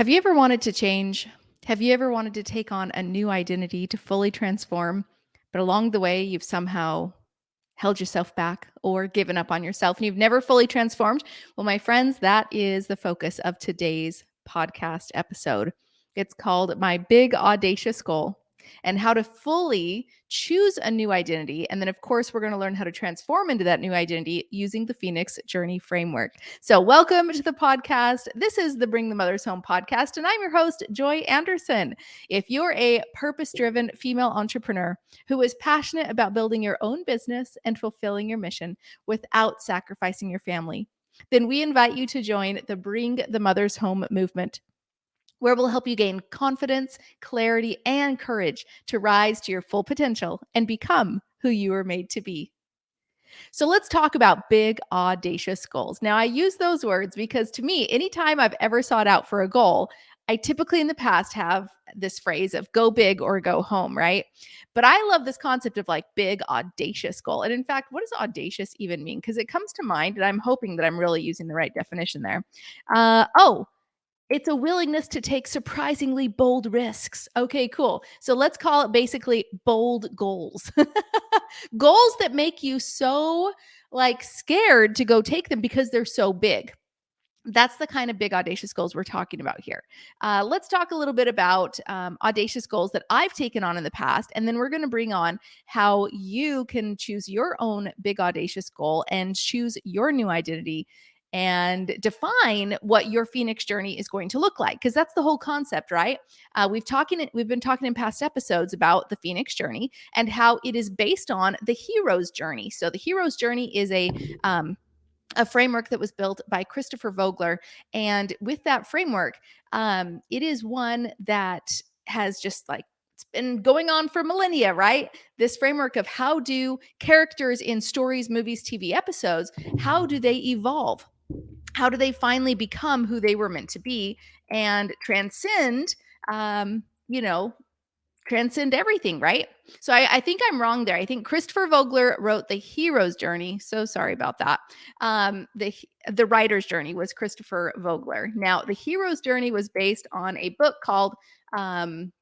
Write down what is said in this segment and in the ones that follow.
Have you ever wanted to change? Have you ever wanted to take on a new identity to fully transform, but along the way, you've somehow held yourself back or given up on yourself and you've never fully transformed? Well, my friends, that is the focus of today's podcast episode. It's called My Big Audacious Goal and how to fully choose a new identity. And then, of course, we're going to learn how to transform into that new identity using the Phoenix Journey framework. So, welcome to the podcast. This is the Bring the Mothers Home podcast, and I'm your host, Joy Anderson. If you're a purpose driven female entrepreneur who is passionate about building your own business and fulfilling your mission without sacrificing your family, then we invite you to join the Bring the Mothers Home movement, where we'll help you gain confidence, clarity, and courage to rise to your full potential and become who you were made to be. So let's talk about big, audacious goals. Now, I use those words because to me, anytime I've ever sought out for a goal, I typically in the past have this phrase of go big or go home, right? But I love this concept of like big, audacious goal. And in fact, what does audacious even mean? Because it comes to mind, and I'm hoping that I'm really using the right definition there. Oh, it's a willingness to take surprisingly bold risks. Okay, cool. So let's call it basically bold goals. Goals that make you so like scared to go take them because they're so big. That's the kind of big audacious goals we're talking about here. Let's talk a little bit about audacious goals that I've taken on in the past, and then we're going to bring on how you can choose your own big audacious goal and choose your new identity and define what your Phoenix journey is going to look like, because that's the whole concept, right? We've been talking in past episodes about the Phoenix journey and how it is based on the hero's journey. So the hero's journey is a framework that was built by Christopher Vogler. And with that framework, it is one that has just like it's been going on for millennia, right? This framework of how do characters in stories, movies, TV episodes, how do they evolve? How do they finally become who they were meant to be and transcend, um, you know, transcend everything, right? So I think I'm wrong there. I think Christopher Vogler wrote the hero's journey. So sorry about that. The writer's journey was Christopher Vogler. Now the hero's journey was based on a book called um,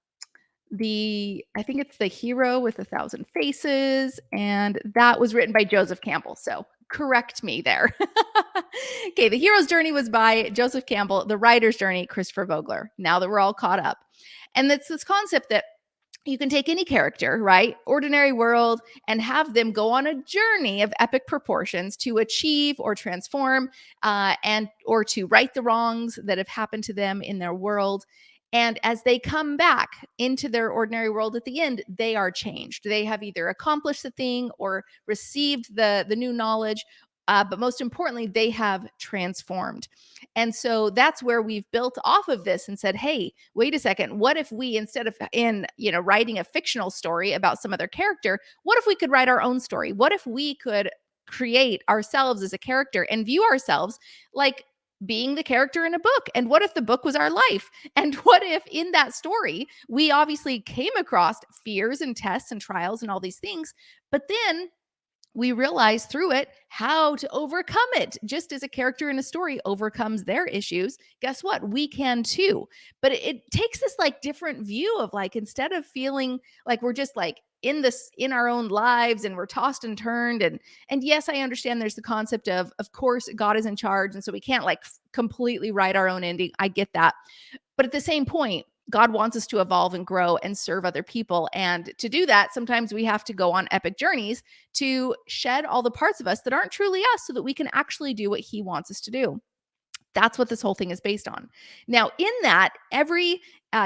I think it's The Hero with a Thousand Faces, and that was written by Joseph Campbell. So correct me there. Okay, the hero's journey was by Joseph Campbell. The writer's journey, Christopher Vogler. Now that we're all caught up, and it's this concept that you can take any character, right? Ordinary world, and have them go on a journey of epic proportions to achieve or transform, and or to right the wrongs that have happened to them in their world. And as they come back into their ordinary world at the end, they are changed. They have either accomplished the thing or received the new knowledge, but most importantly, they have transformed. And so that's where we've built off of this and said, hey, wait a second. What if we, instead of writing a fictional story about some other character, what if we could write our own story? What if we could create ourselves as a character and view ourselves like being the character in a book? And what if the book was our life? And what if in that story, we obviously came across fears and tests and trials and all these things, but then we realize through it how to overcome it. Just as a character in a story overcomes their issues, guess what? We can too. But it takes this like different view of like, instead of feeling like we're just like in our own lives and we're tossed and turned, and yes, I understand there's the concept of course God is in charge, and so we can't like completely write our own ending. I get that. But at the same point, God wants us to evolve and grow and serve other people. And to do that, sometimes we have to go on epic journeys to shed all the parts of us that aren't truly us so that we can actually do what he wants us to do. That's what this whole thing is based on. Now, in that, every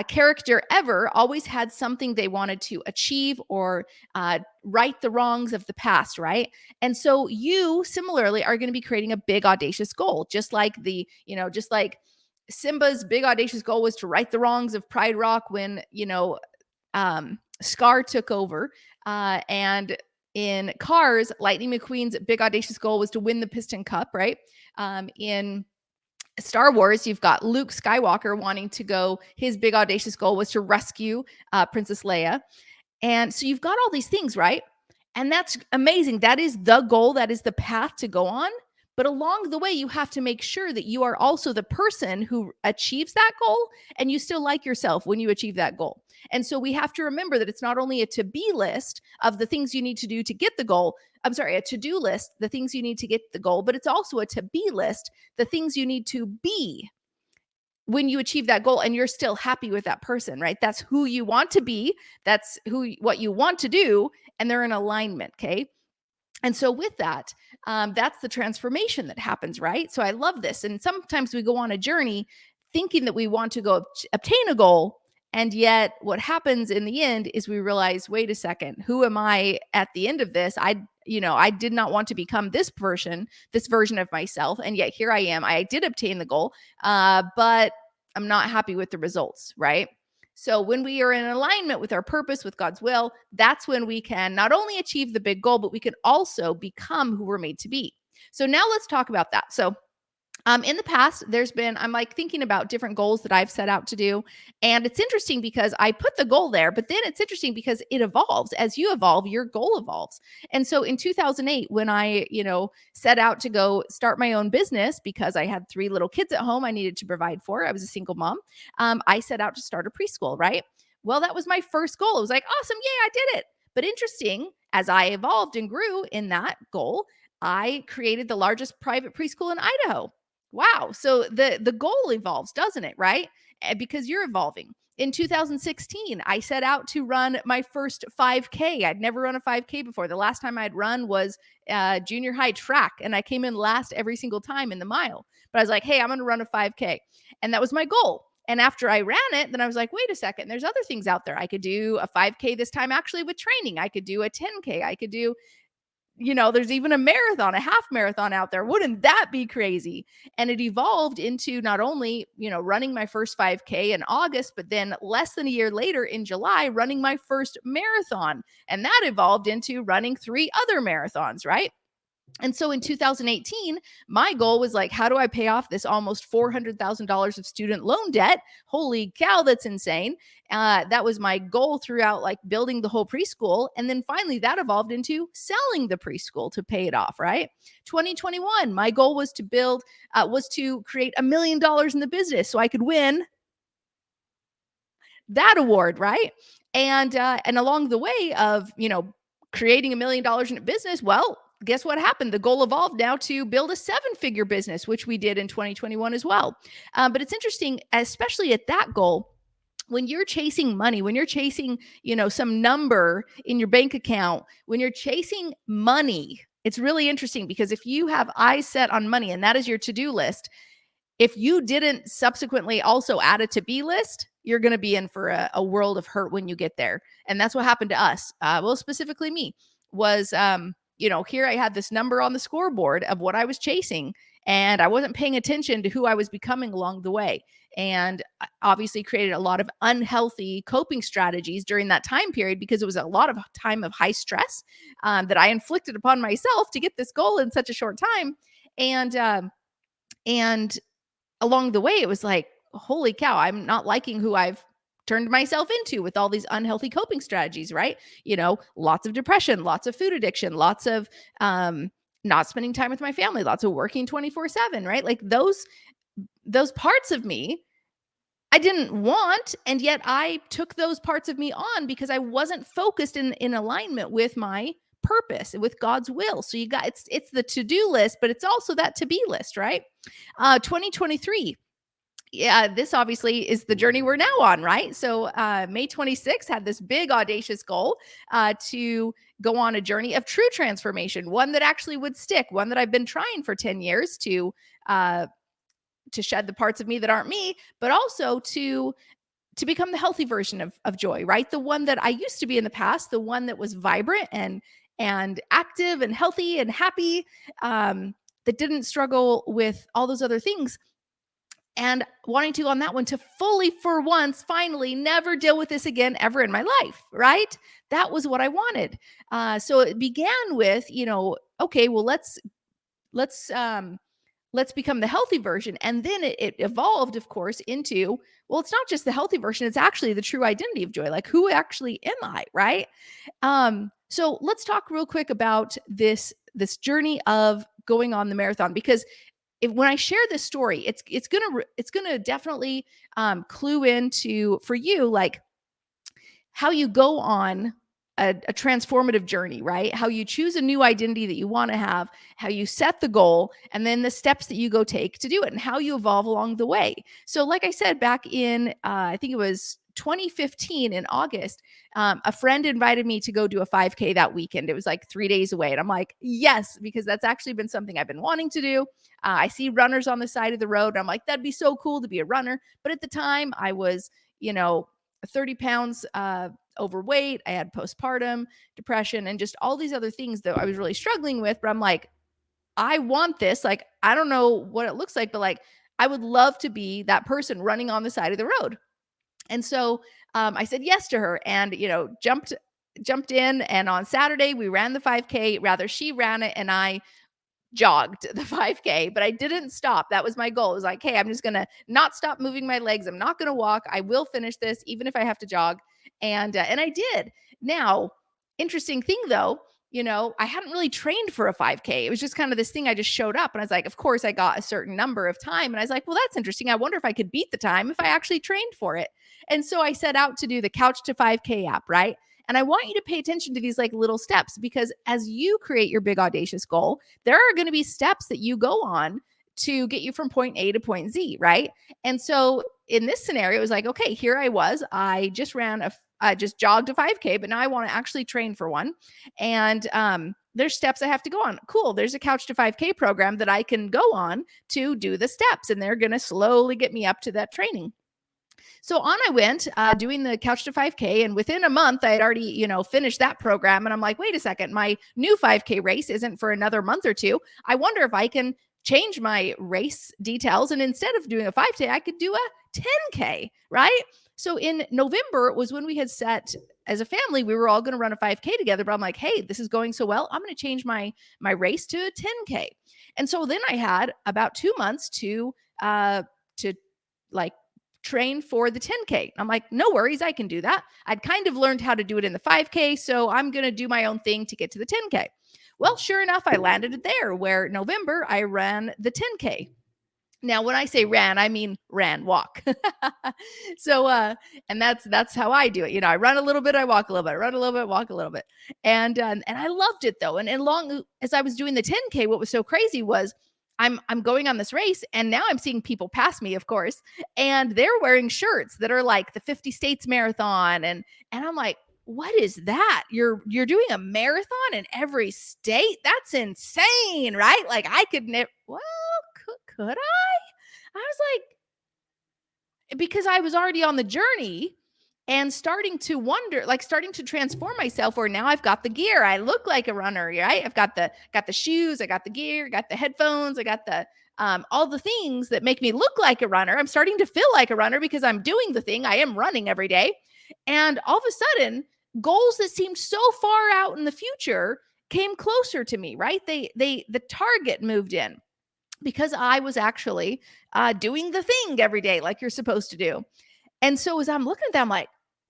character ever always had something they wanted to achieve or right the wrongs of the past, right? And so you similarly are going to be creating a big audacious goal, just like just like Simba's big audacious goal was to right the wrongs of Pride Rock when, Scar took over. And in Cars, Lightning McQueen's big audacious goal was to win the Piston Cup, right? In Star Wars, you've got Luke Skywalker wanting to go. His big audacious goal was to rescue Princess Leia. And so you've got all these things, right? And that's amazing. That is the goal. That is the path to go on. But along the way, you have to make sure that you are also the person who achieves that goal and you still like yourself when you achieve that goal. And so we have to remember that it's not only a to be list of the things you need to do to get the goal. I'm sorry, a to do list, the things you need to get the goal, but it's also a to be list, the things you need to be when you achieve that goal and you're still happy with that person, right? That's who you want to be. That's what you want to do. And they're in alignment. Okay. And so with that, that's the transformation that happens, right? So I love this. And sometimes we go on a journey thinking that we want to go obtain a goal. And yet what happens in the end is we realize, wait a second, who am I at the end of this? I did not want to become this version of myself. And yet here I am. I did obtain the goal, but I'm not happy with the results, right? So when we are in alignment with our purpose, with God's will, that's when we can not only achieve the big goal, but we can also become who we're made to be. So now let's talk about that. So in the past, I'm like thinking about different goals that I've set out to do. And it's interesting because I put the goal there, but then it's interesting because it evolves. As you evolve, your goal evolves. And so in 2008, when I, set out to go start my own business because I had 3 little kids at home I needed to provide for, I was a single mom. I set out to start a preschool, right? Well, that was my first goal. It was like, awesome. Yay, I did it. But interesting, as I evolved and grew in that goal, I created the largest private preschool in Idaho. Wow. So the goal evolves, doesn't it? Right? Because you're evolving. In 2016, I set out to run my first 5K. I'd never run a 5K before. The last time I'd run was junior high track, and I came in last every single time in the mile. But I was like, hey, I'm going to run a 5K. And that was my goal. And after I ran it, then I was like, wait a second, there's other things out there. I could do a 5K this time actually with training. I could do a 10K. I could do there's even a marathon, a half marathon out there. Wouldn't that be crazy? And it evolved into not only, running my first 5K in August, but then less than a year later in July, running my first marathon. And that evolved into running 3 other marathons, right? And so in 2018, my goal was like, how do I pay off this almost $400,000 of student loan debt? Holy cow, that's insane. That was my goal throughout like building the whole preschool. And then finally that evolved into selling the preschool to pay it off, right? 2021, my goal was to create $1 million in the business so I could win that award, right? And along the way of, creating $1 million in a business, well, guess what happened? The goal evolved now to build a 7-figure business, which we did in 2021 as well. But it's interesting, especially at that goal, when you're chasing money, when you're chasing, some number in your bank account, when you're chasing money, it's really interesting because if you have eyes set on money and that is your to-do list, if you didn't subsequently also add a to be list, you're going to be in for a world of hurt when you get there. And that's what happened to us. Well, specifically me was, here I had this number on the scoreboard of what I was chasing, and I wasn't paying attention to who I was becoming along the way. And obviously created a lot of unhealthy coping strategies during that time period because it was a lot of time of high stress that I inflicted upon myself to get this goal in such a short time. And along the way, it was like, holy cow, I'm not liking who I've turned myself into with all these unhealthy coping strategies, right? Lots of depression, lots of food addiction, lots of not spending time with my family, lots of working 24/7, right? Like those parts of me I didn't want, and yet I took those parts of me on because I wasn't focused in alignment with my purpose, with God's will. So you got it's the to-do list, but it's also that to-be list, right? 2023. Yeah, this obviously is the journey we're now on, right? So May 26th had this big audacious goal to go on a journey of true transformation, one that actually would stick, one that I've been trying for 10 years to shed the parts of me that aren't me, but also to become the healthy version of joy, right? The one that I used to be in the past, the one that was vibrant and active and healthy and happy, that didn't struggle with all those other things. And wanting to on that one to fully, for once, finally never deal with this again ever in my life, right? That was what I wanted. So it began with, okay, well, let's let's become the healthy version. And then it evolved, of course, into, well, it's not just the healthy version, it's actually the true identity of joy. Like, who actually am I, right? So let's talk real quick about this journey of going on the marathon, because when I share this story, it's gonna definitely clue into for you, like how you go on a transformative journey, right? How you choose a new identity that you want to have, how you set the goal, and then the steps that you go take to do it, and how you evolve along the way. So, like I said, back in, I think it was 2015 in August, a friend invited me to go do a 5K that weekend. It was like 3 days away. And I'm like, yes, because that's actually been something I've been wanting to do. I see runners on the side of the road. And I'm like, that'd be so cool to be a runner. But at the time, I was, 30 pounds overweight. I had postpartum depression and just all these other things that I was really struggling with. But I'm like, I want this. Like, I don't know what it looks like, but like, I would love to be that person running on the side of the road. And so I said yes to her, and jumped in. And on Saturday we ran the 5K. Rather, she ran it and I jogged the 5K, but I didn't stop. That was my goal. It was like, hey, I'm just going to not stop moving my legs. I'm not going to walk. I will finish this even if I have to jog. And I did. Now, interesting thing though, I hadn't really trained for a 5K. It was just kind of this thing. I just showed up and I was like, of course I got a certain number of time. And I was like, well, that's interesting. I wonder if I could beat the time if I actually trained for it. And so I set out to do the Couch to 5K app, right? And I want you to pay attention to these like little steps, because as you create your big audacious goal, there are going to be steps that you go on to get you from point A to point Z, right? And so in this scenario, it was like, okay, here I was. I just jogged a 5K, but now I want to actually train for one. And there's steps I have to go on. Cool. There's a Couch to 5K program that I can go on to do the steps, and they're going to slowly get me up to that training. So on I went, doing the Couch to 5K, and within a month, I had already, finished that program. And I'm like, wait a second, my new 5K race isn't for another month or two. I wonder if I can change my race details, and instead of doing a 5K, I could do a 10K, right? So in November was when we had set as a family, we were all going to run a 5K together. But I'm like, hey, this is going so well, I'm going to change my race to a 10K. And so then I had about 2 months to like train for the 10K. I'm like, no worries, I can do that. I'd kind of learned how to do it in the 5K, so I'm going to do my own thing to get to the 10K. Well, sure enough, I landed it there, where November I ran the 10K. Now, when I say ran, I mean walk. So, and that's how I do it. I run a little bit, I walk a little bit, I run a little bit, walk a little bit, and I loved it though. And long as I was doing the 10K, what was so crazy was I'm going on this race, and now I'm seeing people pass me, of course, and they're wearing shirts that are like the 50 states marathon, and I'm like, what is that? You're doing a marathon in every state? That's insane, right? Like I could never. Well, could I? I was like, because I was already on the journey and starting to wonder, like starting to transform myself, where now I've got the gear. I look like a runner, right? I've got the shoes, I got the gear, got the headphones, I got the all the things that make me look like a runner. I'm starting to feel like a runner because I'm doing the thing. I am running every day. And all of a sudden, goals that seemed so far out in the future came closer to me, right? The target moved in, because I was actually doing the thing every day like you're supposed to do. And so as I'm looking at that, I'm like,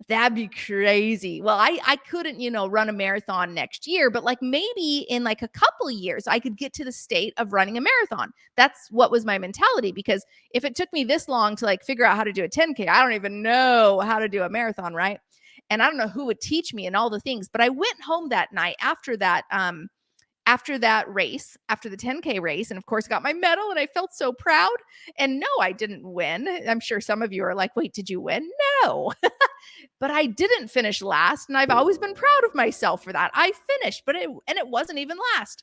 that'd be crazy. Well, I couldn't, run a marathon next year, but like maybe in like a couple of years, I could get to the state of running a marathon. That's what was my mentality. Because if it took me this long to like figure out how to do a 10K, I don't even know how to do a marathon, right? And I don't know who would teach me and all the things. But I went home that night after that race, after the 10K race, and of course got my medal, and I felt so proud. And no, I didn't win. I'm sure some of you are like, wait, did you win? No. But I didn't finish last, and I've always been proud of myself for that. I finished, but it wasn't even last.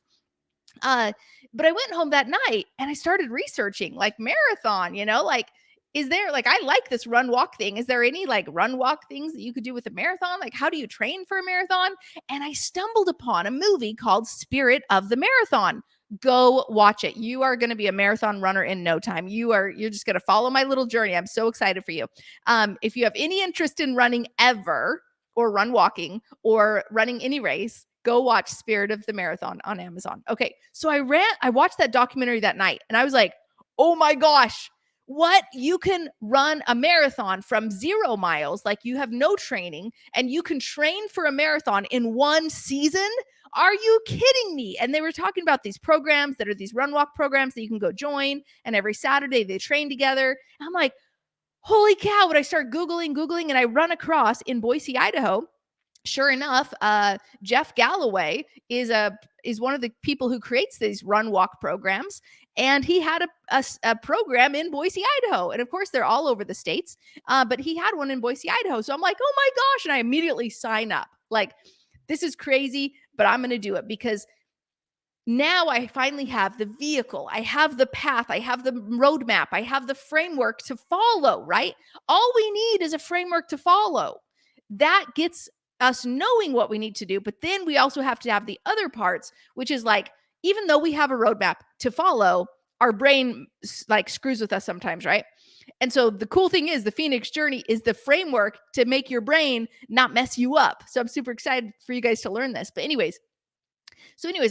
Uh, but I went home that night and I started researching like marathon, like, is there like, I like this run walk thing. Is there any like run walk things that you could do with a marathon? Like, how do you train for a marathon? And I stumbled upon a movie called Spirit of the Marathon. Go watch it. You are going to be a marathon runner in no time. You're just going to follow my little journey. I'm so excited for you. If you have any interest in running ever, or run walking, or running any race, go watch Spirit of the Marathon on Amazon. Okay. So I watched that documentary that night, and I was like, oh my gosh, what? You can run a marathon from 0 miles, like you have no training, and you can train for a marathon in one season. Are you kidding me? And they were talking about these programs that are these run walk programs that you can go join. And every Saturday they train together. And I'm like, holy cow. When I start Googling, and I run across in Boise, Idaho, sure enough, Jeff Galloway is one of the people who creates these run walk programs, and he had a program in Boise, Idaho, and of course they're all over the states, but he had one in Boise, Idaho. So I'm like, oh my gosh, and I immediately sign up. Like, this is crazy, but I'm going to do it because now I finally have the vehicle, I have the path, I have the roadmap, I have the framework to follow, right? All we need is a framework to follow. That gets us knowing what we need to do. But then we also have to have the other parts, which is like, even though we have a roadmap to follow, our brain like screws with us sometimes, right? And so the cool thing is the Phoenix Journey is the framework to make your brain not mess you up. So I'm super excited for you guys to learn this. But anyways,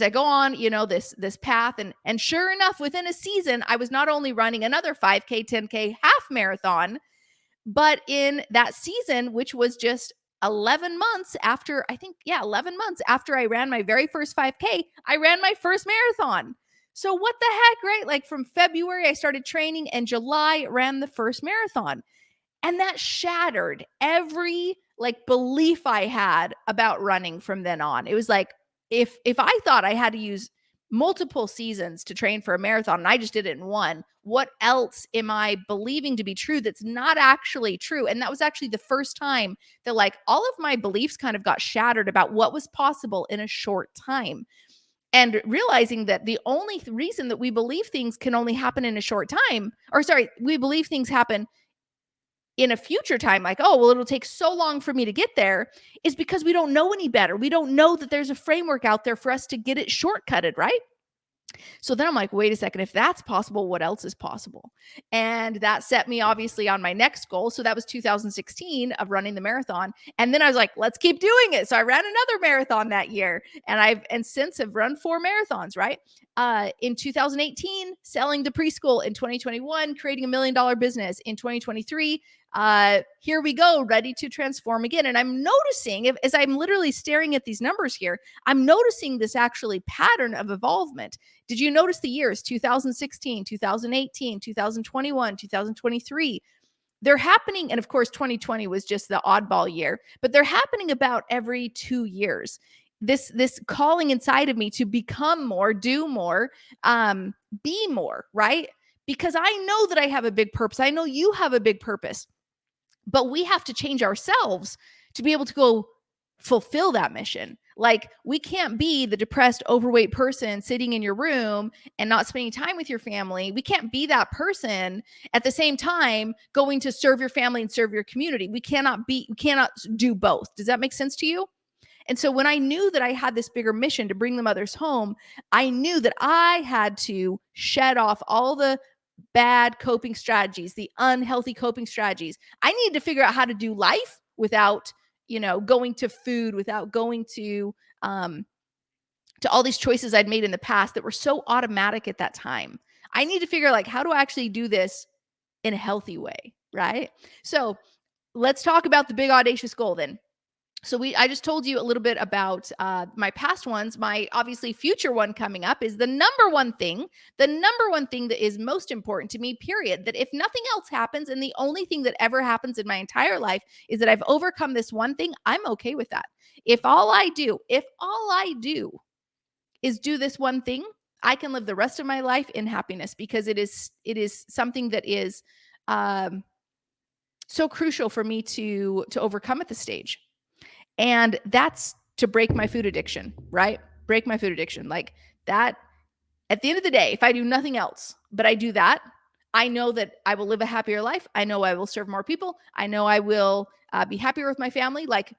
I go on, this path, and sure enough, within a season, I was not only running another 5K, 10K half marathon, but in that season, which was just 11 months after, I think, 11 months after I ran my very first 5K, I ran my first marathon. So what the heck, right? Like from February, I started training, and July ran the first marathon. And that shattered every like belief I had about running from then on. It was like, if I thought I had to use multiple seasons to train for a marathon and I just did it in one, what else am I believing to be true that's not actually true? And that was actually the first time that like all of my beliefs kind of got shattered about what was possible in a short time. And realizing that the only reason that we believe things can only happen in a short time, or sorry, we believe things happen in a future time, like, oh, well, it'll take so long for me to get there, is because we don't know any better. We don't know that there's a framework out there for us to get it shortcutted, right? So then I'm like, wait a second, if that's possible, what else is possible? And that set me obviously on my next goal. So that was 2016 of running the marathon. And then I was like, let's keep doing it. So I ran another marathon that year. And since have run 4 marathons, right? In 2018, selling to preschool. In 2021, creating $1 million business. In 2023, here we go, ready to transform again. And I'm noticing, as I'm literally staring at these numbers here, I'm noticing this actually pattern of evolvement. Did you notice the years 2016, 2018, 2021, 2023? They're happening, and of course 2020 was just the oddball year, but they're happening about every 2 years. This calling inside of me to become more, do more, be more, right? Because I know that I have a big purpose. I know you have a big purpose. But we have to change ourselves to be able to go fulfill that mission. Like, we can't be the depressed, overweight person sitting in your room and not spending time with your family. We can't be that person at the same time going to serve your family and serve your community. We cannot do both. Does that make sense to you? And so when I knew that I had this bigger mission to bring the mothers home, I knew that I had to shed off all the bad coping strategies, the unhealthy coping strategies. I needed to figure out how to do life without, going to food, without going to all these choices I'd made in the past that were so automatic at that time. I need to figure out, like, how do I actually do this in a healthy way, right? So let's talk about the big audacious goal then. So I just told you a little bit about my past ones. My obviously future one coming up is the number one thing that is most important to me, period. That if nothing else happens, and the only thing that ever happens in my entire life is that I've overcome this one thing, I'm okay with that. If all I do is do this one thing, I can live the rest of my life in happiness, because it is something that is so crucial for me to overcome at this stage. And that's to break my food addiction, right? Break my food addiction. Like that, at the end of the day, if I do nothing else, but I do that, I know that I will live a happier life. I know I will serve more people. I know I will be happier with my family. Like,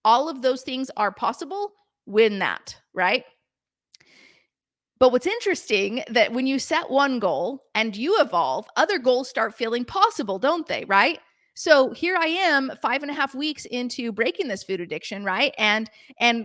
all of those things are possible when that, right? But what's interesting, that when you set one goal and you evolve, other goals start feeling possible, don't they? Right? So here I am 5.5 weeks into breaking this food addiction, right? And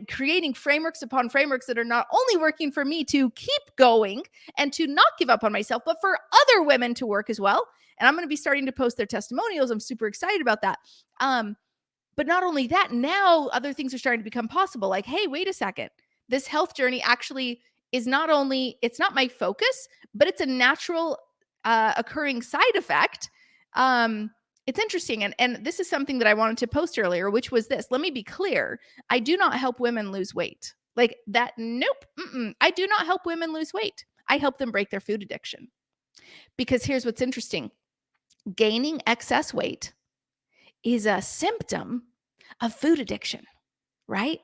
creating frameworks upon frameworks that are not only working for me to keep going and to not give up on myself, but for other women to work as well. And I'm going to be starting to post their testimonials. I'm super excited about that. But not only that, now other things are starting to become possible. Like, hey, wait a second. this health journey actually is not only, it's not my focus, but it's a natural occurring side effect. Um, it's interesting. And this is something that I wanted to post earlier, which was this. Let me be clear. I do not help women lose weight. Like that. Nope. I do not help women lose weight. I help them break their food addiction. Because here's what's interesting. Gaining excess weight is a symptom of food addiction, right?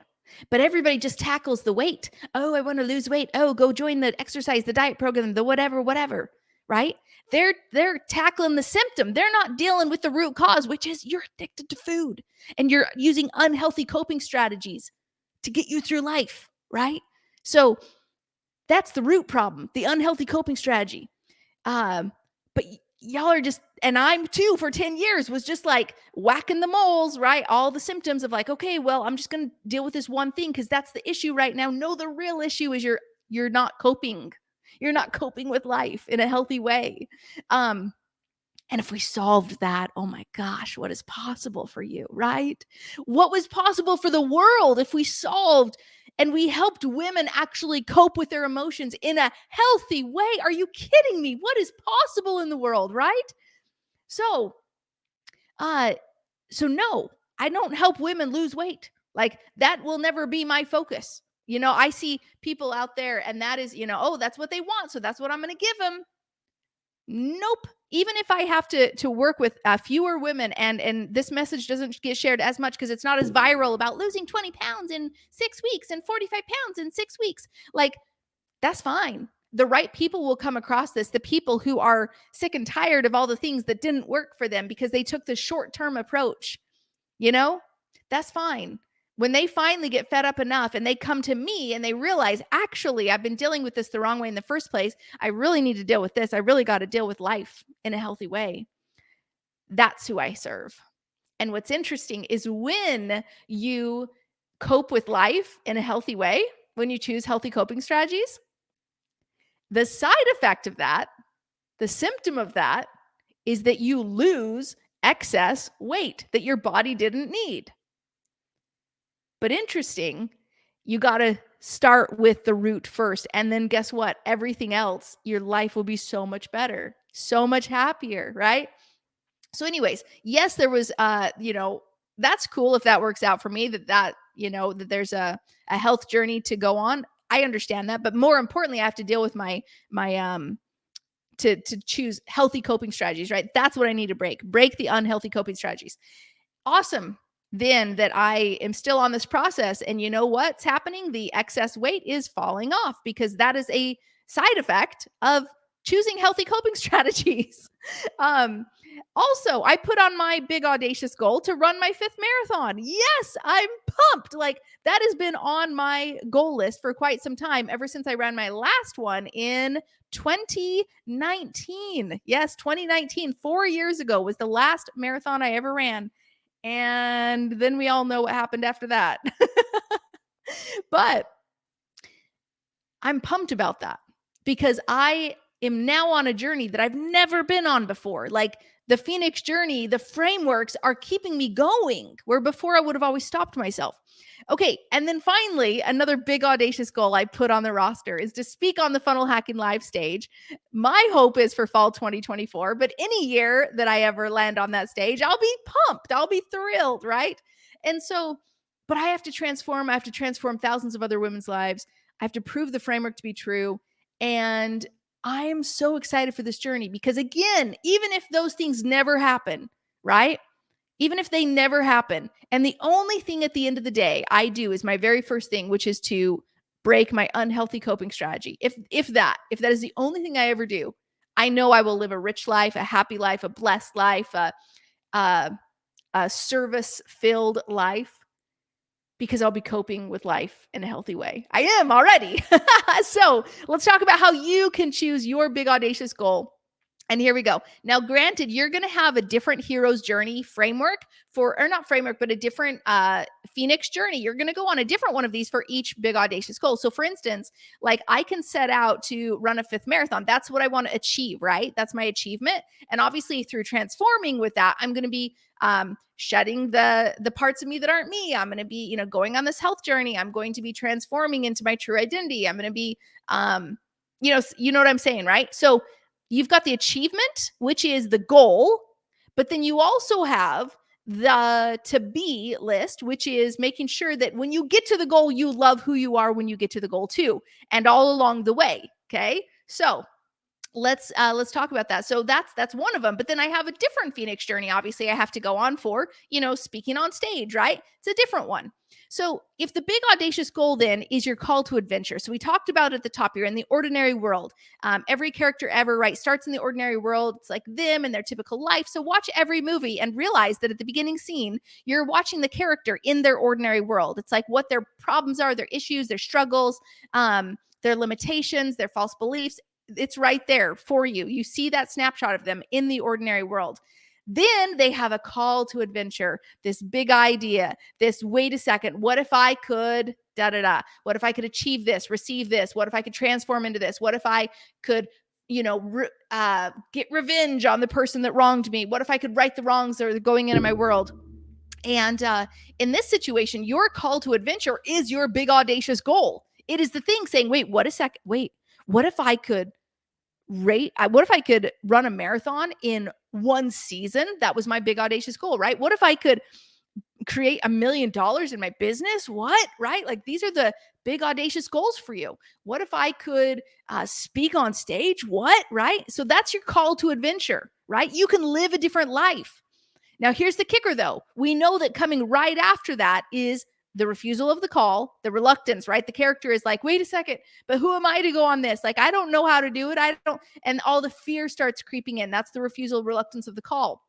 But everybody just tackles the weight. Oh, I want to lose weight. Oh, go join the exercise, the diet program, the whatever, right? They're tackling the symptom. They're not dealing with the root cause, which is you're addicted to food and you're using unhealthy coping strategies to get you through life, right? So that's the root problem, the unhealthy coping strategy. But y'all are just, and I'm too, for 10 years was just like whacking the moles, right? All the symptoms of like, okay, well, I'm just going to deal with this one thing because that's the issue right now. No, the real issue is you're not coping. You're not coping with life in a healthy way. And if we solved that, oh my gosh, what is possible for you, right? What was possible for the world if we solved and we helped women actually cope with their emotions in a healthy way? Are you kidding me? What is possible in the world, right? So, uh, no, I don't help women lose weight. Like that will never be my focus. I see people out there and that is, oh, that's what they want. So that's what I'm going to give them. Nope. Even if I have to work with fewer women and this message doesn't get shared as much because it's not as viral about losing 20 pounds in 6 weeks and 45 pounds in 6 weeks, like that's fine. The right people will come across this. The people who are sick and tired of all the things that didn't work for them because they took the short-term approach, that's fine. When they finally get fed up enough and they come to me and they realize, actually, I've been dealing with this the wrong way in the first place. I really need to deal with this. I really got to deal with life in a healthy way. That's who I serve. And what's interesting is when you cope with life in a healthy way, when you choose healthy coping strategies, the side effect of that, the symptom of that, is that you lose excess weight that your body didn't need. But interesting, you got to start with the root first. And then guess what? Everything else, your life will be so much better, so much happier, right? So anyways, yes, there was, that's cool if that works out for me, that there's a health journey to go on. I understand that. But more importantly, I have to deal with my to choose healthy coping strategies, right? That's what I need to break the unhealthy coping strategies. Awesome. Then that I am still on this process. And you know what's happening? The excess weight is falling off because that is a side effect of choosing healthy coping strategies. Also, I put on my big audacious goal to run my 5th marathon. Yes, I'm pumped. Like that has been on my goal list for quite some time, ever since I ran my last one in 2019. Yes, 2019, 4 years ago was the last marathon I ever ran. And then we all know what happened after that. But I'm pumped about that because I am now on a journey that I've never been on before. Like the Phoenix journey, the frameworks are keeping me going, where before I would have always stopped myself. Okay. And then finally, another big audacious goal I put on the roster is to speak on the Funnel Hacking Live stage. My hope is for fall 2024, but any year that I ever land on that stage, I'll be pumped. I'll be thrilled. Right. And so, but I have to transform thousands of other women's lives. I have to prove the framework to be true. And I am so excited for this journey because, again, even if those things never happen, right? Even if they never happen, and the only thing at the end of the day I do is my very first thing, which is to break my unhealthy coping strategy. If that is the only thing I ever do, I know I will live a rich life, a happy life, a blessed life, a service-filled life, because I'll be coping with life in a healthy way. I am already. So let's talk about how you can choose your big audacious goal And here we go. Now, granted, you're going to have a different hero's journey framework or not framework, but a different Phoenix journey. You're going to go on a different one of these for each big audacious goal. So, for instance, like I can set out to run a 5th marathon. That's what I want to achieve, right? That's my achievement. And obviously, through transforming with that, I'm going to be shedding the parts of me that aren't me. I'm going to be, going on this health journey. I'm going to be transforming into my true identity. I'm going to be, you know what I'm saying, right? So you've got the achievement, which is the goal, but then you also have the to be list, which is making sure that when you get to the goal, you love who you are when you get to the goal too, and all along the way. Okay. So let's talk about that. So that's one of them. But then I have a different Phoenix journey. Obviously, I have to go on for, speaking on stage, right? It's a different one. So if the big audacious goal then is your call to adventure. So we talked about at the top, you're in the ordinary world. Every character ever, right, starts in the ordinary world. It's like them and their typical life. So watch every movie and realize that at the beginning scene, you're watching the character in their ordinary world. It's like what their problems are, their issues, their struggles, their limitations, their false beliefs. It's right there for you. You see that snapshot of them in the ordinary world. Then they have a call to adventure, this big idea, this wait a second, what if I could da da da? What if I could achieve this, receive this? What if I could transform into this? What if I could, get revenge on the person that wronged me? What if I could right the wrongs that are going into my world? And in this situation, your call to adventure is your big audacious goal. It is the thing saying, wait, what a second, wait, what if I could what if I could run a marathon in one season? That was my big audacious goal, right? What if I could create $1 million in my business? What, right? Like these are the big audacious goals for you. What if I could speak on stage? What, right? So that's your call to adventure, right? You can live a different life. Now, here's the kicker, though. We know that coming right after that is the refusal of the call, the reluctance, right? The character is like, wait a second, but who am I to go on this? Like, I don't know how to do it. I don't. And all the fear starts creeping in. That's the refusal, reluctance of the call.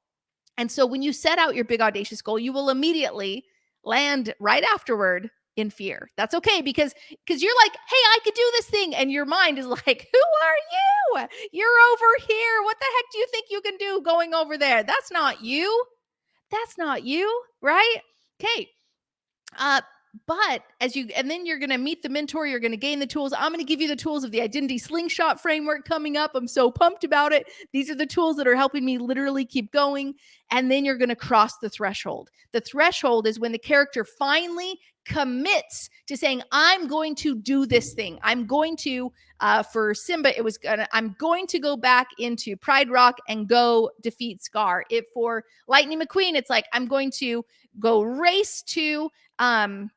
And so when you set out your big audacious goal, you will immediately land right afterward in fear. That's okay because you're like, hey, I could do this thing. And your mind is like, who are you? You're over here. What the heck do you think you can do going over there? That's not you. That's not you, right? Okay. But and then you're going to meet the mentor, you're going to gain the tools. I'm going to give you the tools of the identity slingshot framework coming up. I'm so pumped about it. These are the tools that are helping me literally keep going. And then you're going to cross the threshold. The threshold is when the character finally commits to saying, I'm going to do this thing. I'm going to, for Simba, I'm going to go back into Pride Rock and go defeat Scar. If for Lightning McQueen, it's like, I'm going to go race to, I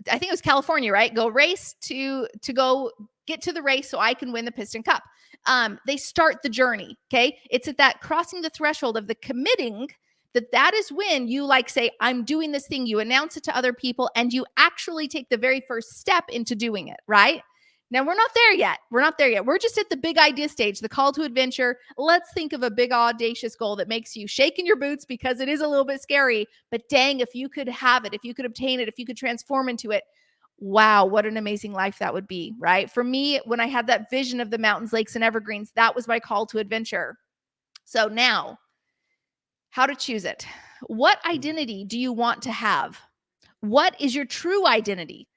think it was California, right? Go race to go get to the race so I can win the Piston Cup. They start the journey. Okay. It's at that crossing the threshold of the committing that is when you like say, I'm doing this thing. You announce it to other people and you actually take the very first step into doing it. Right. Now, we're not there yet. We're just at the big idea stage, the call to adventure. Let's think of a big audacious goal that makes you shake in your boots because it is a little bit scary. But dang, if you could have it, if you could obtain it, if you could transform into it, wow, what an amazing life that would be, right? For me, when I had that vision of the mountains, lakes, and evergreens, that was my call to adventure. So now, how to choose it. What identity do you want to have? What is your true identity?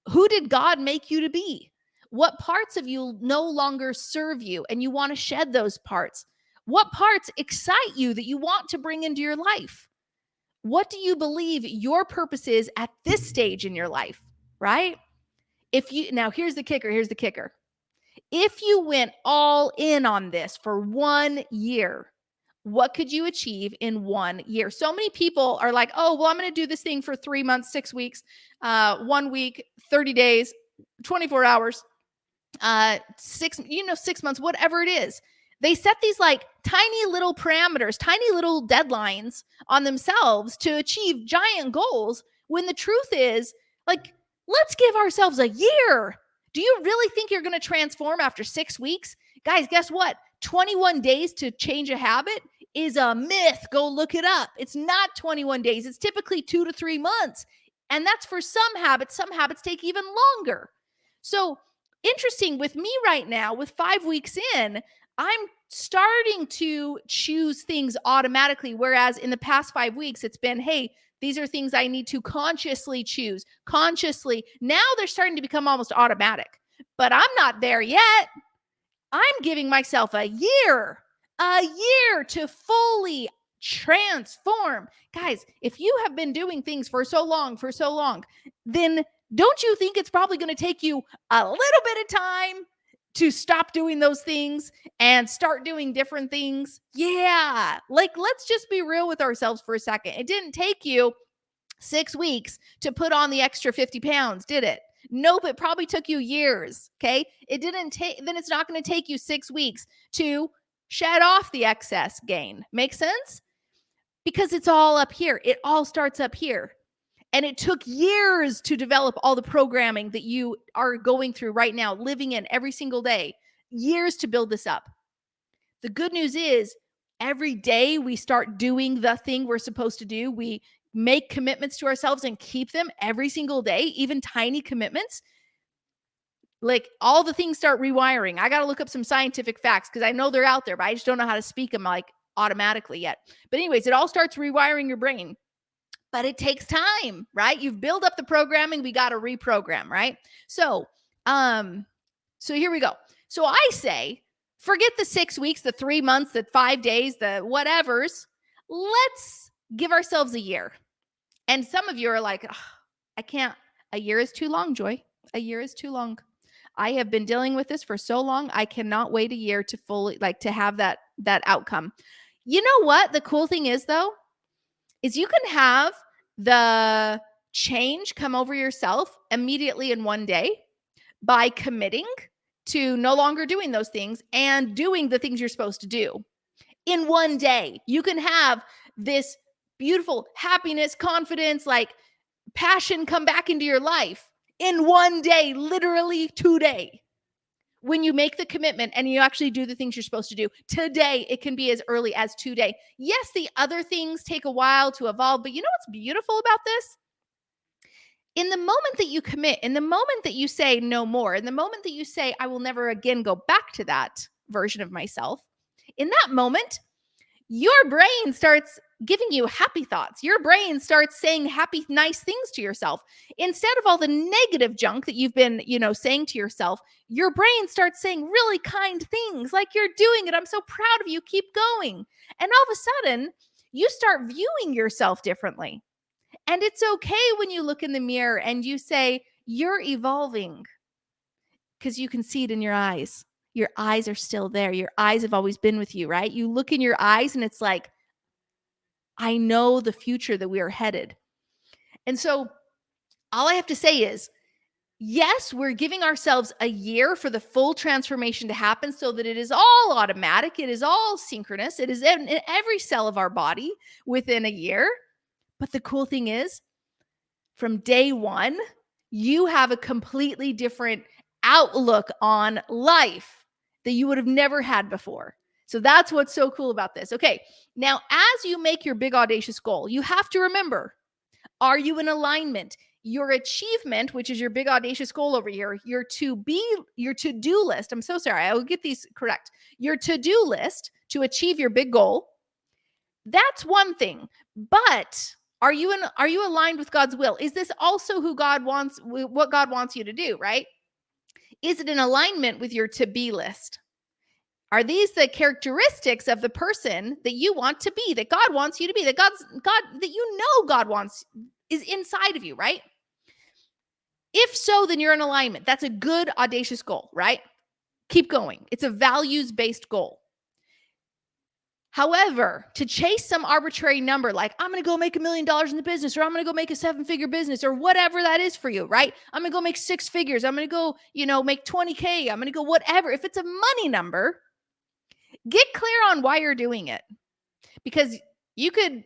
Who did God make you to be? What parts of you no longer serve you and you want to shed those parts? What parts excite you that you want to bring into your life? What do you believe your purpose is at this stage in your life, right? Now here's the kicker. If you went all in on this for 1 year, what could you achieve in 1 year? So many people are like, oh, well, I'm going to do this thing for 3 months, 6 weeks, 1 week, 30 days, 24 hours, 6 months, whatever it is. They set these like tiny little parameters, tiny little deadlines on themselves to achieve giant goals. When the truth is, like, let's give ourselves a year. Do you really think you're going to transform after 6 weeks? Guys, guess what? 21 days to change a habit is a myth. Go look it up. It's not 21 days. It's typically 2 to 3 months. And that's for some habits. Some habits take even longer. So interesting with me right now, with 5 weeks in, I'm starting to choose things automatically. Whereas in the past 5 weeks, it's been, hey, these are things I need to consciously choose, consciously. Now they're starting to become almost automatic, but I'm not there yet. I'm giving myself a year to fully transform. Guys, if you have been doing things for so long, then don't you think it's probably going to take you a little bit of time to stop doing those things and start doing different things? Yeah. Like, let's just be real with ourselves for a second. It didn't take you 6 weeks to put on the extra 50 pounds, did it? Nope, it probably took you years. Okay. It didn't take, then it's not going to take you 6 weeks to shed off the excess gain. Make sense? Because it's all up here. It all starts up here. And it took years to develop all the programming that you are going through right now, living in every single day, years to build this up. The good news is every day we start doing the thing we're supposed to do. We make commitments to ourselves and keep them every single day, even tiny commitments. Like, all the things start rewiring. I got to look up some scientific facts because I know they're out there, but I just don't know how to speak them like automatically yet. But anyways, it all starts rewiring your brain. But it takes time, right? You've built up the programming, we got to reprogram, right? So here we go. So I say, forget the 6 weeks, the 3 months, the 5 days, the whatevers. Let's give ourselves a year. And some of you are like, I can't. A year is too long, Joy. A year is too long. I have been dealing with this for so long. I cannot wait a year to fully, like, to have that outcome. You know what? The cool thing is, though, is you can have the change come over yourself immediately in one day by committing to no longer doing those things and doing the things you're supposed to do. In one day, you can have this beautiful happiness, confidence, like passion come back into your life in one day, literally today. When you make the commitment and you actually do the things you're supposed to do today, it can be as early as today. Yes, the other things take a while to evolve, but you know what's beautiful about this? In the moment that you commit, in the moment that you say no more, in the moment that you say, I will never again go back to that version of myself, in that moment, your brain starts giving you happy thoughts. Your brain starts saying happy, nice things to yourself. Instead of all the negative junk that you've been, saying to yourself, your brain starts saying really kind things like, you're doing it. I'm so proud of you. Keep going. And all of a sudden, you start viewing yourself differently. And it's okay when you look in the mirror and you say, you're evolving, because you can see it in your eyes. Your eyes are still there. Your eyes have always been with you, right? You look in your eyes and it's like, I know the future that we are headed. And so all I have to say is, yes, we're giving ourselves a year for the full transformation to happen so that it is all automatic. It is all synchronous. It is in every cell of our body within a year. But the cool thing is, from day one, you have a completely different outlook on life that you would have never had before. So that's what's so cool about this. Okay, now as you make your big audacious goal, you have to remember, are you in alignment? Your achievement, which is your big audacious goal over here, your to-do list. I'm so sorry, I will get these correct. Your to-do list to achieve your big goal, that's one thing. But are you aligned with God's will? Is this also what God wants you to do, right? Is it in alignment with your to-be list? Are these the characteristics of the person that you want to be, that God wants you to be, that God God wants is inside of you, right? If so, then you're in alignment. That's a good audacious goal, right? Keep going. It's a values-based goal. However, to chase some arbitrary number, like I'm going to go make $1 million in the business, or I'm going to go make a 7-figure business, or whatever that is for you, right? I'm going to go make 6 figures. I'm going to go, make 20K. I'm going to go whatever. If it's a money number, get clear on why you're doing it, because you could,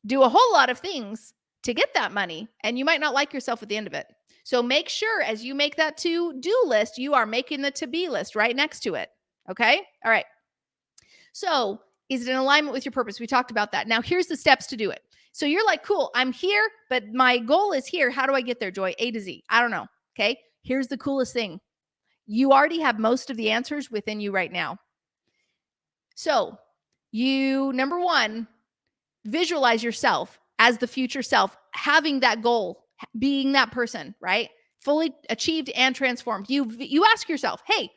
do a whole lot of things to get that money, and you might not like yourself at the end of it. So make sure as you make that to-do list, you are making the to-be list right next to it. Okay. All right. So is it in alignment with your purpose? We talked about that. Now here's the steps to do it. So you're like, cool, I'm here, but my goal is here. How do I get there, Joy? A to Z. I don't know. Okay. Here's the coolest thing. You already have most of the answers within you right now. So, number one, visualize yourself as the future self, having that goal, being that person, right? Fully achieved and transformed. You ask yourself, hey,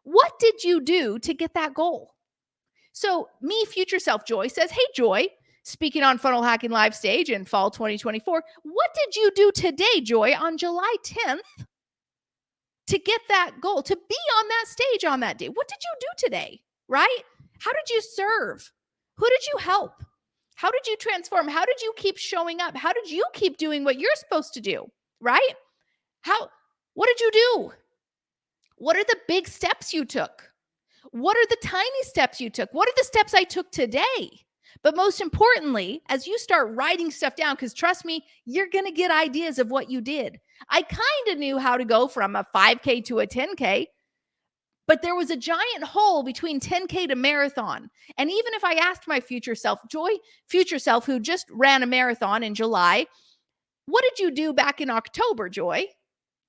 what did you do to get that goal? So, me, future self Joy, says, hey, Joy, speaking on Funnel Hacking Live stage in fall 2024, what did you do today, Joy, on July 10th to get that goal, to be on that stage on that day? What did you do today, right? How did you serve? Who did you help? How did you transform? How did you keep showing up? How did you keep doing what you're supposed to do, right? What did you do? What are the big steps you took? What are the tiny steps you took? What are the steps I took today? But most importantly, as you start writing stuff down, because trust me, you're going to get ideas of what you did. I kind of knew how to go from a 5K to a 10K, but there was a giant hole between 10K to marathon. And even if I asked my future self, future self, who just ran a marathon in July, what did you do back in October, Joy?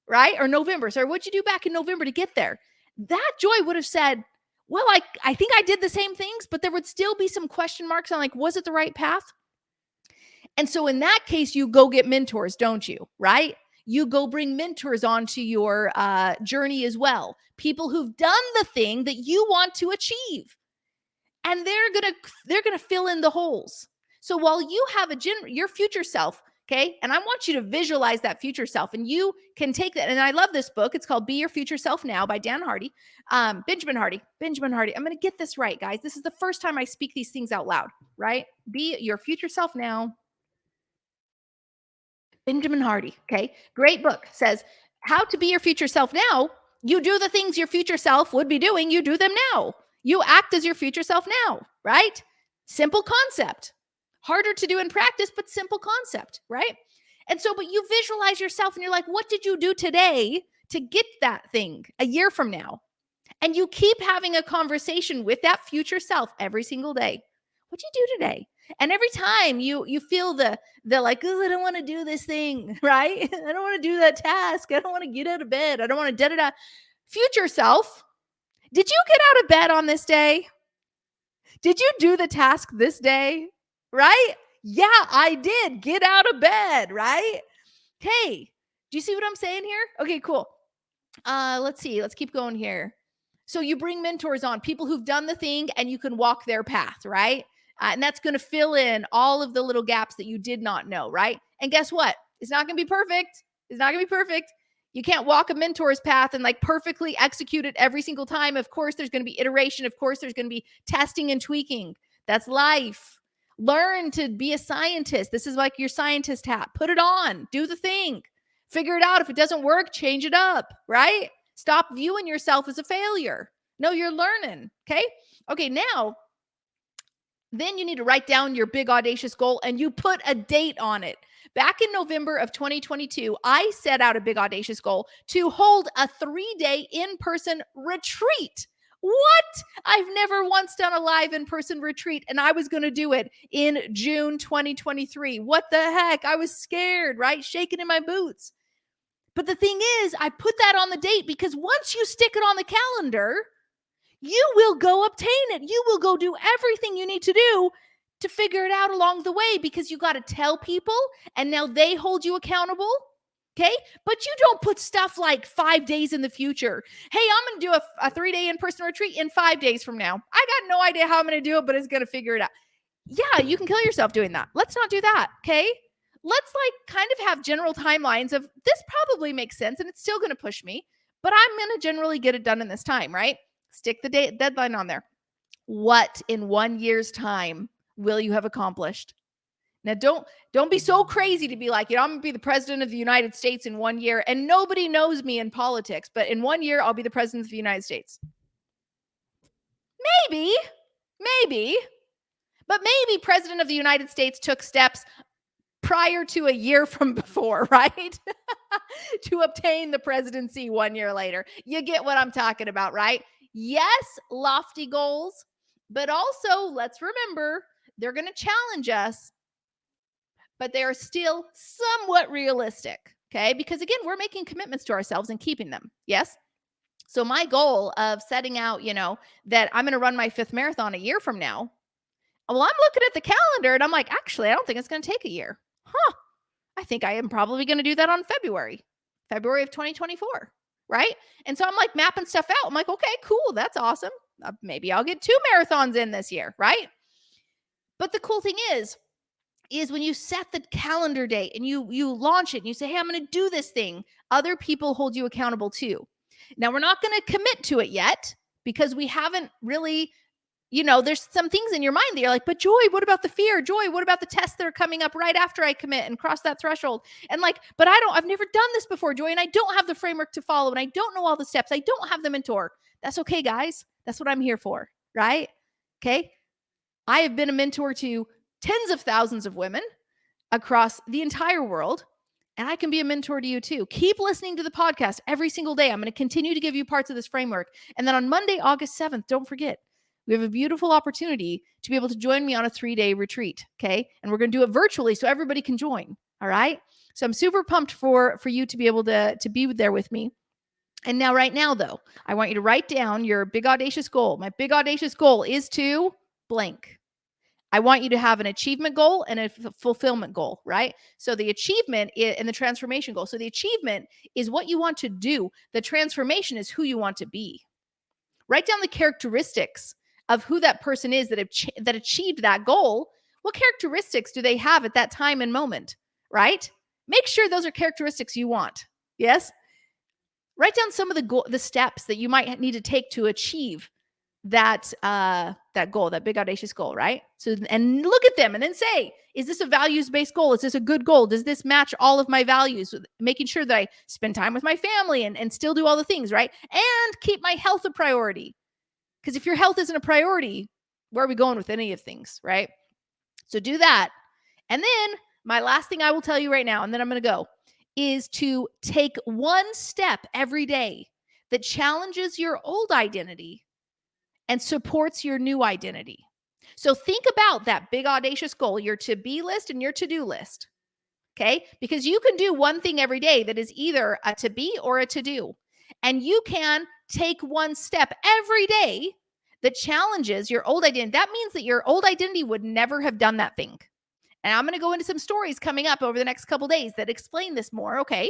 Right? Or November. Sorry, what'd you do back in November to get there? That Joy would have said, well, I think I did the same things, but there would still be some question marks on like, was it the right path? And so in that case, you go get mentors, don't you? Right? You go bring mentors onto your journey as well. People who've done the thing that you want to achieve. And they're gonna fill in the holes. So while you have your future self, okay, and I want you to visualize that future self, and you can take that. And I love this book. It's called "Be Your Future Self Now" by Dan Hardy, Benjamin Hardy. Benjamin Hardy. I'm gonna get this right, guys. This is the first time I speak these things out loud. Right? Be your future self now. Benjamin Hardy. Okay, great book. Says how to be your future self now. You do the things your future self would be doing. You do them now. You act as your future self now, right? Simple concept. Harder to do in practice, but simple concept, right? And so, but you visualize yourself and you're like, what did you do today to get that thing a year from now? And you keep having a conversation with that future self every single day. What'd you do today? And every time you feel the like, oh, I don't want to do this thing, right? I don't want to do that task. I don't want to get out of bed. I don't want to da da da. Future self, did you get out of bed on this day? Did you do the task this day? Right? Yeah, I did get out of bed, right? Hey, do you see what I'm saying here? Okay, cool. Let's see. Let's keep going here. So you bring mentors on, people who've done the thing, and you can walk their path, right? And that's going to fill in all of the little gaps that you did not know, right? And guess what? It's not going to be perfect. It's not going to be perfect. You can't walk a mentor's path and like perfectly execute it every single time. Of course, there's going to be iteration. Of course, there's going to be testing and tweaking. That's life. Learn to be a scientist. This is like your scientist hat. Put it on. Do the thing. Figure it out. If it doesn't work, change it up, right? Stop viewing yourself as a failure. No, you're learning. Okay. Okay. Now, then you need to write down your big audacious goal and you put a date on it. Back in November of 2022, I set out a big audacious goal to hold a 3-day in-person retreat. What? I've never once done a live in-person retreat, and I was going to do it in June 2023. What the heck? I was scared, right? Shaking in my boots. But the thing is, I put that on the date because once you stick it on the calendar, you will go obtain it. You will go do everything you need to do to figure it out along the way because you got to tell people and now they hold you accountable. Okay. But you don't put stuff like 5 days in the future. Hey, I'm going to do a 3-day in-person retreat in 5 days from now. I got no idea how I'm going to do it, but it's going to figure it out. Yeah, you can kill yourself doing that. Let's not do that. Okay. Let's like kind of have general timelines of this probably makes sense and it's still going to push me, but I'm going to generally get it done in this time, right? Stick the deadline on there. What in 1 year's time will you have accomplished? Now, don't be so crazy to be like, I'm going to be the president of the United States in 1 year and nobody knows me in politics, but in 1 year, I'll be the president of the United States. Maybe, but maybe president of the United States took steps prior to a year from before, right? To obtain the presidency 1 year later. You get what I'm talking about, right? Yes, lofty goals, but also let's remember they're going to challenge us, but they are still somewhat realistic, okay? Because again, we're making commitments to ourselves and keeping them. Yes? So my goal of setting out, that I'm going to run my 5th marathon a year from now. Well, I'm looking at the calendar and I'm like, actually, I don't think it's going to take a year. Huh. I think I am probably going to do that on February of 2024. Right. And so I'm like mapping stuff out. I'm like, okay, cool. That's awesome. Maybe I'll get 2 marathons in this year. Right. But the cool thing is when you set the calendar date and you launch it and you say, hey, I'm going to do this thing, other people hold you accountable too. Now, we're not going to commit to it yet because we haven't really, there's some things in your mind that you're like, but Joy, what about the fear? Joy, what about the tests that are coming up right after I commit and cross that threshold? And like, but I've never done this before, Joy, and I don't have the framework to follow and I don't know all the steps. I don't have the mentor. That's okay, guys. That's what I'm here for, right? Okay. I have been a mentor to tens of thousands of women across the entire world. And I can be a mentor to you too. Keep listening to the podcast every single day. I'm going to continue to give you parts of this framework. And then on Monday, August 7th, don't forget, we have a beautiful opportunity to be able to join me on a 3-day retreat. Okay. And we're going to do it virtually so everybody can join. All right. So I'm super pumped for you to be able to be there with me. And now, right now, though, I want you to write down your big audacious goal. My big audacious goal is to blank. I want you to have an achievement goal and a fulfillment goal, right? So the achievement and the transformation goal. So the achievement is what you want to do. The transformation is who you want to be. Write down the characteristics of who that person is that achieved that goal. What characteristics do they have at that time and moment, right? Make sure those are characteristics you want. Yes? Write down some of the steps that you might need to take to achieve that goal, that big audacious goal, right? So, and look at them and then say, is this a values-based goal? Is this a good goal? Does this match all of my values? Making sure that I spend time with my family and still do all the things, right? And keep my health a priority. Because if your health isn't a priority, where are we going with any of things, right? So do that. And then my last thing I will tell you right now, and then I'm going to go, is to take one step every day that challenges your old identity and supports your new identity. So think about that big audacious goal, your to-be list and your to-do list. Okay? Because you can do one thing every day that is either a to-be or a to-do. And you can take one step every day that challenges your old identity. That means that your old identity would never have done that thing. And I'm going to go into some stories coming up over the next couple days that explain this more, okay?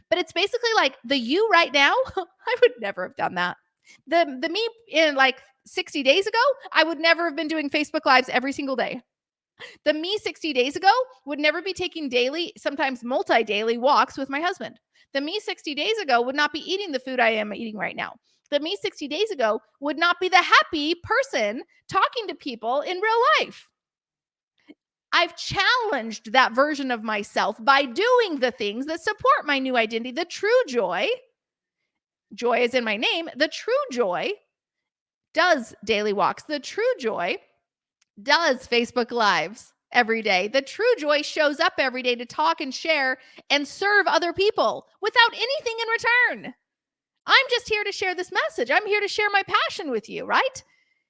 But it's basically like the you right now, I would never have done that. The me in like 60 days ago, I would never have been doing Facebook Lives every single day. The me 60 days ago would never be taking daily, sometimes multi-daily walks with my husband. The me 60 days ago would not be eating the food I am eating right now. The me 60 days ago would not be the happy person talking to people in real life. I've challenged that version of myself by doing the things that support my new identity. The true joy is in my name. The true joy does daily walks. The true joy does Facebook Lives every day. The true joy shows up every day to talk and share and serve other people without anything in return. I'm just here to share this message. I'm here to share my passion with you, right?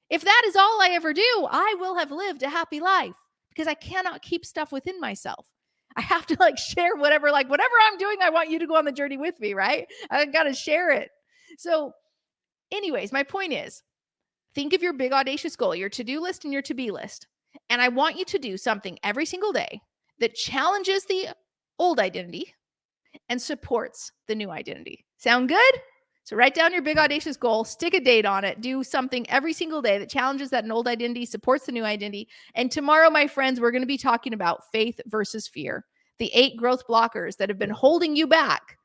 If that is all I ever do, I will have lived a happy life because I cannot keep stuff within myself. I have to share whatever I'm doing. I want you to go on the journey with me, right? I got to share it. So anyways, my point is, think of your big audacious goal, your to-do list and your to-be list. And I want you to do something every single day that challenges the old identity and supports the new identity. Sound good? So write down your big audacious goal, stick a date on it, do something every single day that challenges that old identity, supports the new identity. And tomorrow, my friends, we're going to be talking about faith versus fear, the 8 growth blockers that have been holding you back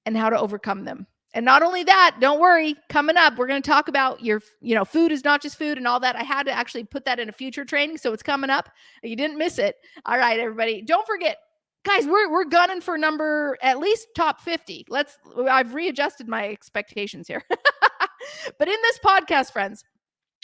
and how to overcome them. And not only that, don't worry, coming up, we're going to talk about your, food is not just food and all that. I had to actually put that in a future training. So it's coming up. You didn't miss it. All right, everybody. Don't forget, guys, we're gunning for number at least top 50. I've readjusted my expectations here. But in this podcast, friends,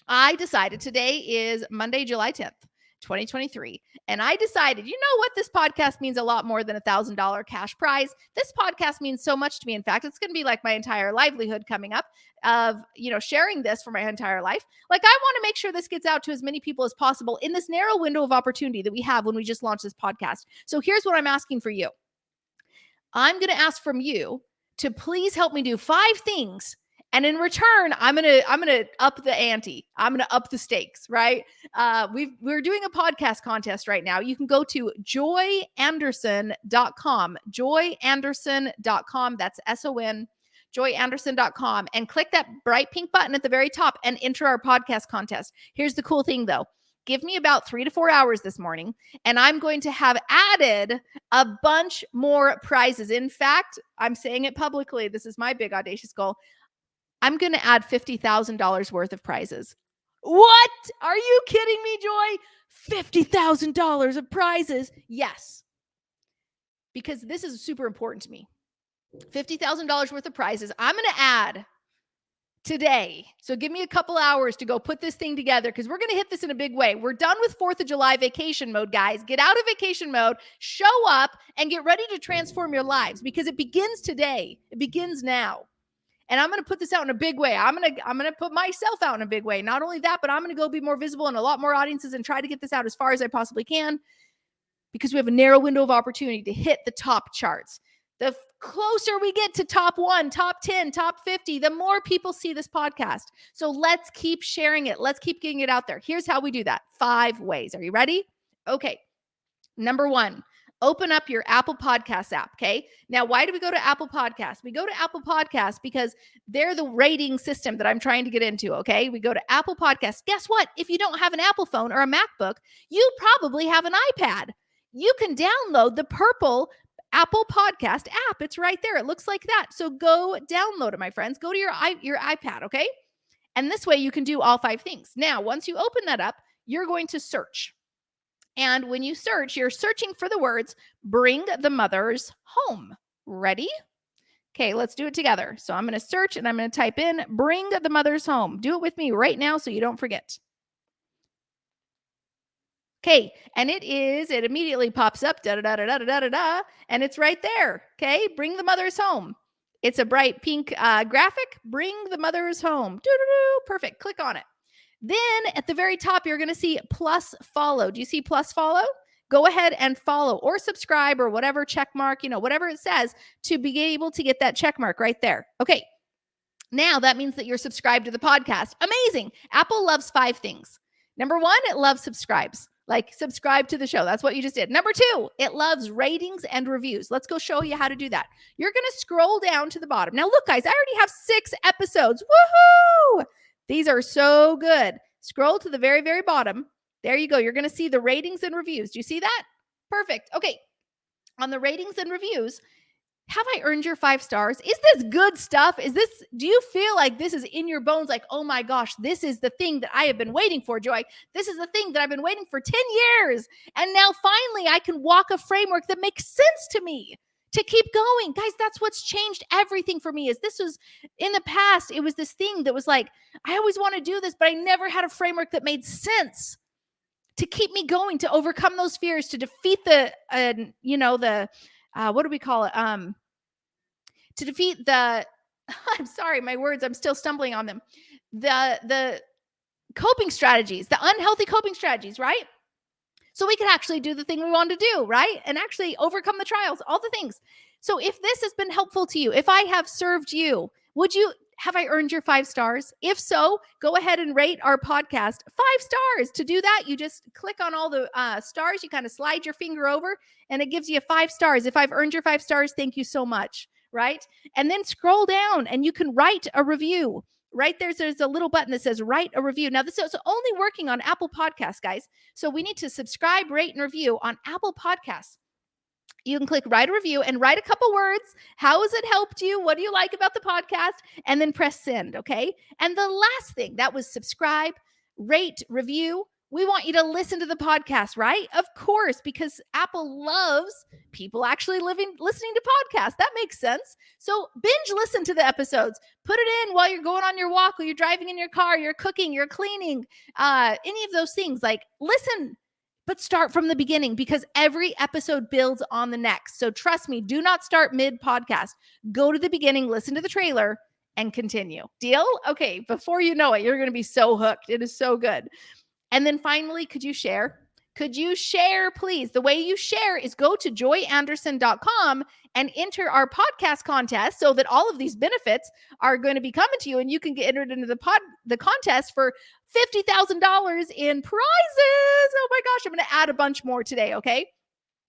I decided today is Monday, July 10th. 2023. And I decided, you know what? This podcast means a lot more than $1,000 cash prize. This podcast means so much to me. In fact, it's going to be like my entire livelihood coming up of, sharing this for my entire life. I want to make sure this gets out to as many people as possible in this narrow window of opportunity that we have when we just launched this podcast. So here's what I'm asking for you. I'm going to ask from you to please help me do 5 things And in return, I'm gonna up the ante. I'm gonna up the stakes, right? We're doing a podcast contest right now. You can go to joyanderson.com, joyanderson.com. That's SON, joyanderson.com, and click that bright pink button at the very top and enter our podcast contest. Here's the cool thing though. Give me about 3 to 4 hours this morning, and I'm going to have added a bunch more prizes. In fact, I'm saying it publicly. This is my big audacious goal. I'm going to add $50,000 worth of prizes. What? Are you kidding me, Joy? $50,000 of prizes? Yes. Because this is super important to me. $50,000 worth of prizes. I'm going to add today. So give me a couple hours to go put this thing together because we're going to hit this in a big way. We're done with 4th of July vacation mode, guys. Get out of vacation mode, show up, and get ready to transform your lives because it begins today. It begins now. And I'm going to put this out in a big way. I'm going to put myself out in a big way. Not only that, but I'm going to go be more visible in a lot more audiences and try to get this out as far as I possibly can because we have a narrow window of opportunity to hit the top charts. The closer we get to top 1, top 10, top 50, the more people see this podcast. So let's keep sharing it. Let's keep getting it out there. Here's how we do that. 5 ways. Are you ready? Okay. Number 1. Open up your Apple Podcasts app, okay? Now, why do we go to Apple Podcasts? We go to Apple Podcasts because they're the rating system that I'm trying to get into, okay? We go to Apple Podcasts. Guess what? If you don't have an Apple phone or a MacBook, you probably have an iPad. You can download the purple Apple Podcast app. It's right there. It looks like that. So go download it, my friends. Go to your iPad, okay? And this way you can do all 5 things. Now, once you open that up, you're going to search. And when you search, you're searching for the words, bring the mothers home. Ready? Okay, let's do it together. So I'm going to search and I'm going to type in, bring the mothers home. Do it with me right now so you don't forget. Okay, and it immediately pops up, da-da-da-da-da-da-da-da, and it's right there. Okay, bring the mothers home. It's a bright pink graphic. Bring the mothers home. Doo-doo-doo. Perfect. Click on it. Then at the very top, you're going to see plus follow. Do you see plus follow? Go ahead and follow or subscribe or whatever check mark, whatever it says to be able to get that check mark right there. Okay. Now that means that you're subscribed to the podcast. Amazing. Apple loves 5 things. Number 1, it loves subscribes. Like subscribe to the show. That's what you just did. Number 2, it loves ratings and reviews. Let's go show you how to do that. You're going to scroll down to the bottom. Now look, guys, I already have 6 episodes. Woohoo! These are so good. Scroll to the very, very bottom. There you go. You're going to see the ratings and reviews. Do you see that? Perfect. Okay. On the ratings and reviews, have I earned your 5 stars? Is this good stuff? Do you feel like this is in your bones? Like, oh my gosh, this is the thing that I have been waiting for, Joy. This is the thing that I've been waiting for 10 years. And now finally I can walk a framework that makes sense to me to keep going. Guys, that's what's changed everything for me is this was in the past. It was this thing that was like, I always want to do this, but I never had a framework that made sense to keep me going, to overcome those fears, to defeat what do we call it? To defeat the, I'm sorry, my words, I'm still stumbling on them. The coping strategies, the unhealthy coping strategies, right? So we could actually do the thing we want to do, right? And actually overcome the trials, all the things. So if this has been helpful to you, if I have served you, have I earned your 5 stars? If so, go ahead and rate our podcast 5 stars. To do that, you just click on all the stars. You kind of slide your finger over and it gives you 5 stars. If I've earned your 5 stars, thank you so much, right? And then scroll down and you can write a review. Right there's a little button that says write a review. Now, this is only working on Apple Podcasts, guys. So we need to subscribe, rate, and review on Apple Podcasts. You can click write a review and write a couple words. How has it helped you? What do you like about the podcast? And then press send, okay? And the last thing, that was subscribe, rate, review. We want you to listen to the podcast, right? Of course, because Apple loves people actually listening to podcasts. That makes sense. So binge listen to the episodes. Put it in while you're going on your walk, while you're driving in your car, you're cooking, you're cleaning, any of those things. Like listen, but start from the beginning because every episode builds on the next. So trust me, do not start mid-podcast. Go to the beginning, listen to the trailer, and continue. Deal? Okay, before you know it, you're going to be so hooked. It is so good. And then finally, could you share? Could you share, please? The way you share is go to joyanderson.com and enter our podcast contest so that all of these benefits are going to be coming to you, and you can get entered into the contest for $50,000 in prizes. Oh my gosh, I'm going to add a bunch more today, okay?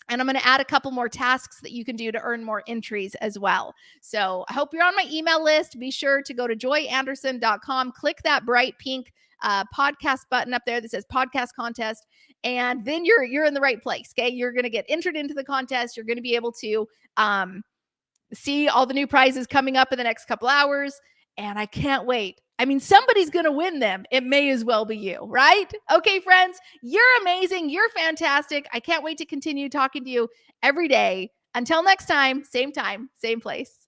And I'm going to add a couple more tasks that you can do to earn more entries as well. So I hope you're on my email list. Be sure to go to joyanderson.com, click that bright pink podcast button up there that says podcast contest, and then you're in the right place. Okay, you're going to get entered into the contest. You're going to be able to see all the new prizes coming up in the next couple hours. And I can't wait. I mean, somebody's going to win them. It may as well be you, right? Okay, friends, you're amazing. You're fantastic. I can't wait to continue talking to you every day. Until next time, same place.